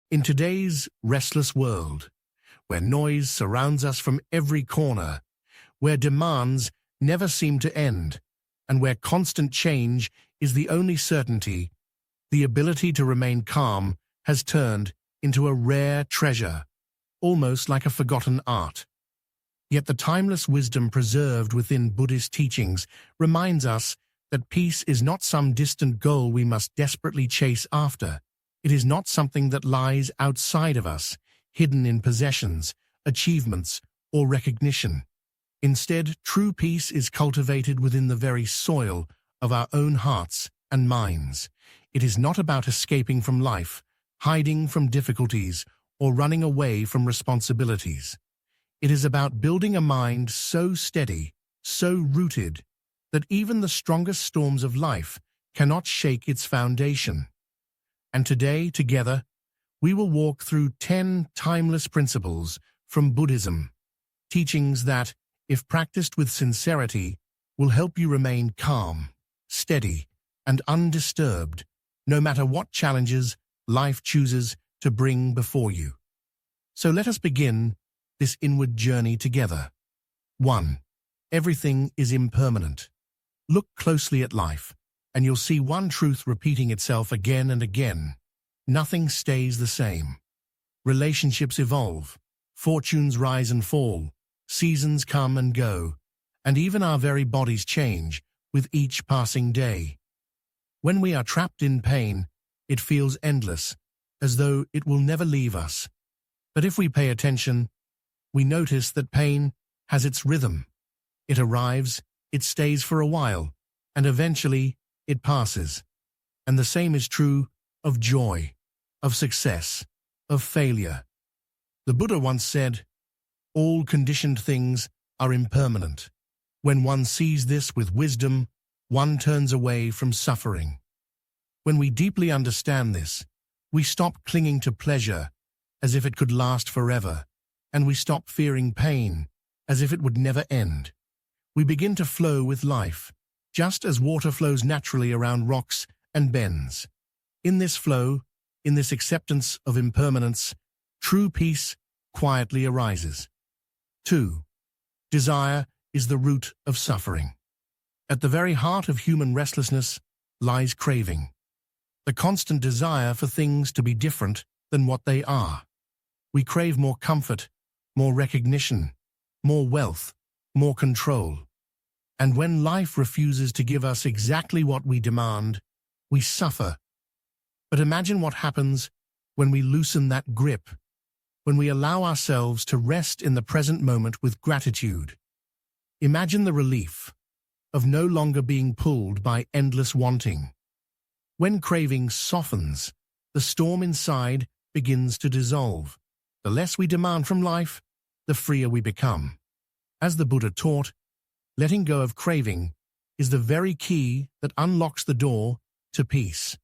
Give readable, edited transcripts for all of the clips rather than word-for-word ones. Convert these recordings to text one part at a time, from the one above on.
In today's restless world, where noise surrounds us from every corner, where demands never seem to end, and where constant change is the only certainty, the ability to remain calm has turned into a rare treasure, almost like a forgotten art. Yet the timeless wisdom preserved within Buddhist teachings reminds us that peace is not some distant goal we must desperately chase after. It is not something that lies outside of us, hidden in possessions, achievements, or recognition. Instead, true peace is cultivated within the very soil of our own hearts and minds. It is not about escaping from life, hiding from difficulties, or running away from responsibilities. It is about building a mind so steady, so rooted, that even the strongest storms of life cannot shake its foundation. And today, together, we will walk through 10 timeless principles from Buddhism, teachings that, if practiced with sincerity, will help you remain calm, steady, and undisturbed, no matter what challenges life chooses to bring before you. So let us begin this inward journey together. 1. Everything is impermanent. Look closely at life, and you'll see one truth repeating itself again and again. Nothing stays the same. Relationships evolve, fortunes rise and fall, seasons come and go, and even our very bodies change with each passing day. When we are trapped in pain, it feels endless, as though it will never leave us. But if we pay attention, we notice that pain has its rhythm. It arrives, it stays for a while, and eventually it passes. And the same is true of joy, of success, of failure. The Buddha once said, "All conditioned things are impermanent." When one sees this with wisdom, one turns away from suffering. When we deeply understand this, we stop clinging to pleasure as if it could last forever, and we stop fearing pain as if it would never end. We begin to flow with life, just as water flows naturally around rocks and bends. In this flow, in this acceptance of impermanence, true peace quietly arises. 2. Desire is the root of suffering. At the very heart of human restlessness lies craving, the constant desire for things to be different than what they are. We crave more comfort, more recognition, more wealth, more control. And when life refuses to give us exactly what we demand, we suffer. But imagine what happens when we loosen that grip, when we allow ourselves to rest in the present moment with gratitude. Imagine the relief of no longer being pulled by endless wanting. When craving softens, the storm inside begins to dissolve. The less we demand from life, the freer we become. As the Buddha taught, letting go of craving is the very key that unlocks the door to peace.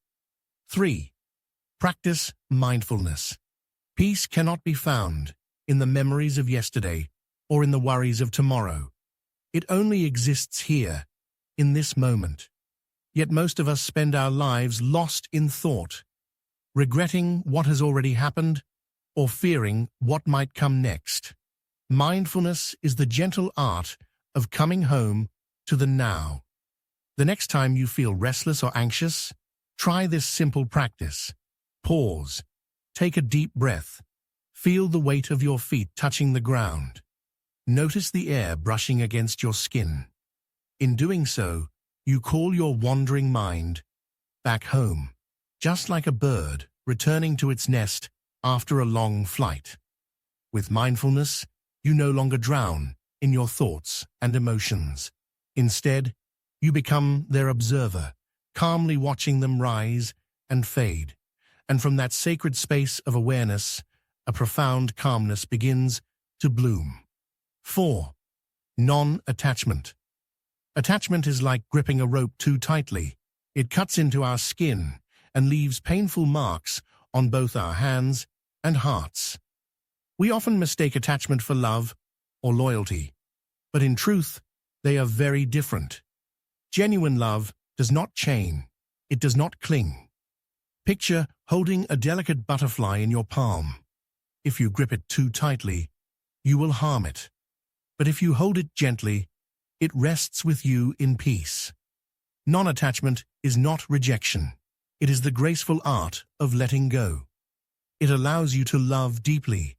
3. Practice mindfulness. Peace cannot be found in the memories of yesterday or in the worries of tomorrow. It only exists here, in this moment. Yet most of us spend our lives lost in thought, regretting what has already happened or fearing what might come next. Mindfulness is the gentle art of coming home to the now. The next time you feel restless or anxious, try this simple practice. Pause, take a deep breath, feel the weight of your feet touching the ground. Notice the air brushing against your skin. In doing so, you call your wandering mind back home, just like a bird returning to its nest after a long flight. With mindfulness, you no longer drown in your thoughts and emotions. Instead, you become their observer, calmly watching them rise and fade. And from that sacred space of awareness, a profound calmness begins to bloom. 4. Non-attachment. Attachment is like gripping a rope too tightly. It cuts into our skin and leaves painful marks on both our hands and hearts. We often mistake attachment for love or loyalty, but in truth, they are very different. Genuine love does not chain, it does not cling. Picture holding a delicate butterfly in your palm. If you grip it too tightly, you will harm it. But if you hold it gently, it rests with you in peace. Non-attachment is not rejection. It is the graceful art of letting go. It allows you to love deeply,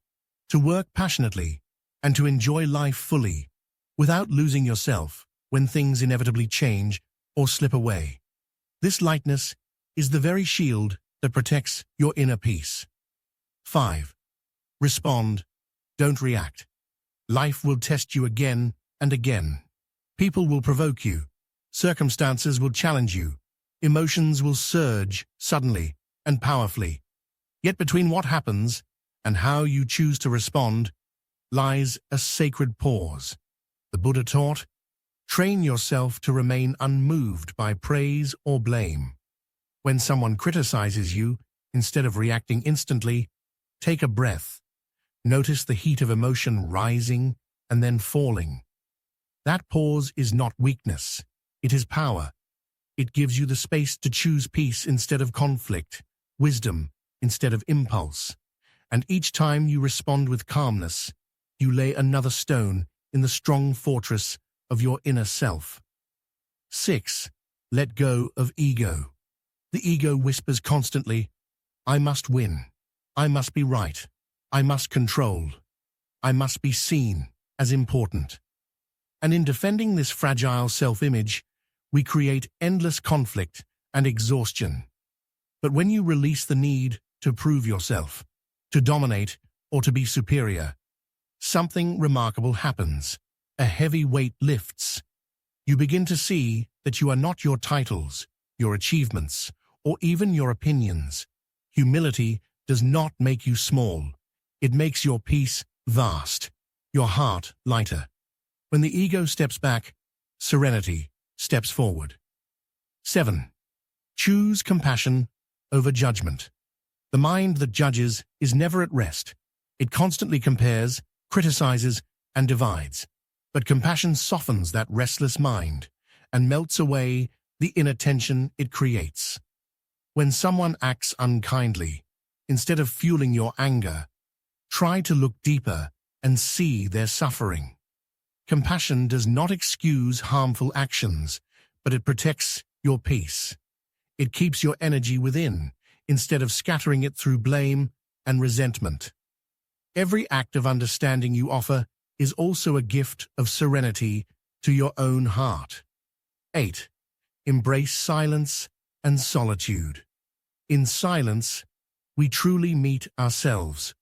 to work passionately, and to enjoy life fully, without losing yourself when things inevitably change or slip away. This lightness is the very shield that protects your inner peace. 5. Respond, don't react. Life will test you again and again. People will provoke you. Circumstances will challenge you. Emotions will surge suddenly and powerfully. Yet between what happens and how you choose to respond lies a sacred pause. The Buddha taught, train yourself to remain unmoved by praise or blame. When someone criticizes you, instead of reacting instantly, take a breath. Notice the heat of emotion rising and then falling. That pause is not weakness. It is power. It gives you the space to choose peace instead of conflict, wisdom instead of impulse. And each time you respond with calmness, you lay another stone in the strong fortress of your inner self. 6. Let go of ego. The ego whispers constantly, I must win. I must be right. I must control. I must be seen as important. And in defending this fragile self-image, we create endless conflict and exhaustion. But when you release the need to prove yourself, to dominate, or to be superior, something remarkable happens. A heavy weight lifts. You begin to see that you are not your titles, your achievements, or even your opinions. Humility does not make you small. It makes your peace vast, your heart lighter. When the ego steps back, serenity steps forward. 7. Choose compassion over judgment. The mind that judges is never at rest. It constantly compares, criticizes, and divides. But compassion softens that restless mind and melts away the inner tension it creates. When someone acts unkindly, instead of fueling your anger, try to look deeper and see their suffering. Compassion does not excuse harmful actions, but it protects your peace. It keeps your energy within, instead of scattering it through blame and resentment. Every act of understanding you offer is also a gift of serenity to your own heart. 8. Embrace silence and solitude. In silence, we truly meet ourselves,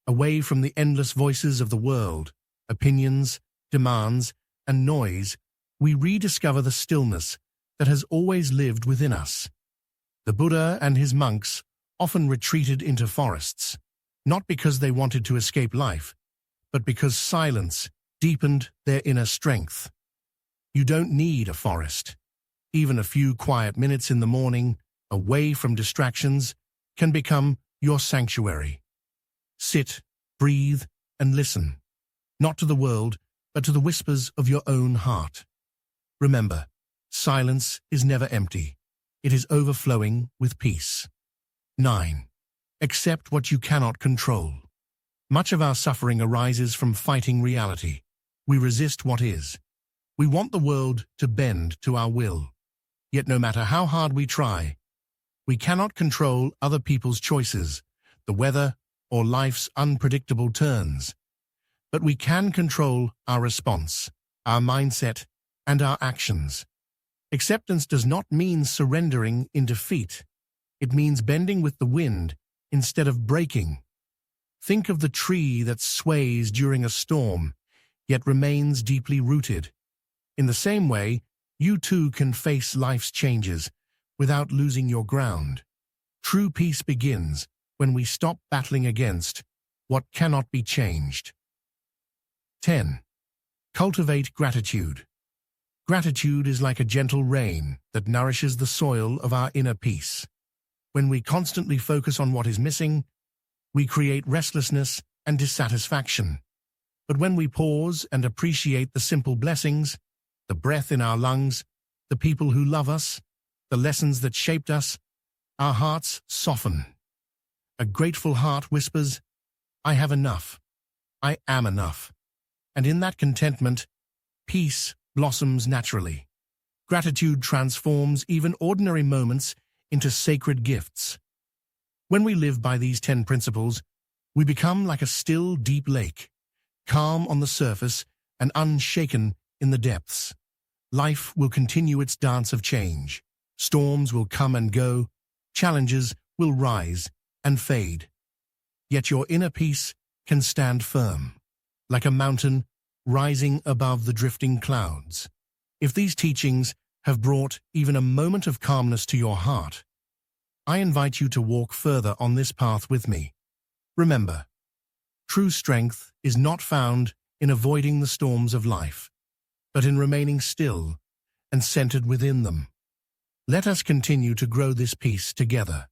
away from the endless voices of the world, opinions, demands, and noise. We rediscover the stillness that has always lived within us. The Buddha and his monks often retreated into forests, not because they wanted to escape life, but because silence deepened their inner strength. You don't need a forest. Even a few quiet minutes in the morning, away from distractions, can become your sanctuary. Sit, breathe, and listen, not to the world, but to the whispers of your own heart. Remember, silence is never empty. It is overflowing with peace. 9. Accept what you cannot control. Much of our suffering arises from fighting reality. We resist what is. We want the world to bend to our will. Yet no matter how hard we try, we cannot control other people's choices, the weather, or life's unpredictable turns. But we can control our response, our mindset, and our actions. Acceptance does not mean surrendering in defeat. It means bending with the wind instead of breaking. Think of the tree that sways during a storm, yet remains deeply rooted. In the same way, you too can face life's changes without losing your ground. True peace begins when we stop battling against what cannot be changed. 10. Cultivate gratitude. Gratitude is like a gentle rain that nourishes the soil of our inner peace. When we constantly focus on what is missing, we create restlessness and dissatisfaction. But when we pause and appreciate the simple blessings, the breath in our lungs, the people who love us, the lessons that shaped us, our hearts soften. A grateful heart whispers, I have enough. I am enough. And in that contentment, peace blossoms naturally. Gratitude transforms even ordinary moments into sacred gifts. When we live by these 10 principles, we become like a still, deep lake, calm on the surface and unshaken in the depths. Life will continue its dance of change. Storms will come and go, challenges will rise and fade. Yet your inner peace can stand firm, like a mountain rising above the drifting clouds. If these teachings have brought even a moment of calmness to your heart, I invite you to walk further on this path with me. Remember, true strength is not found in avoiding the storms of life, but in remaining still and centered within them. Let us continue to grow this peace together.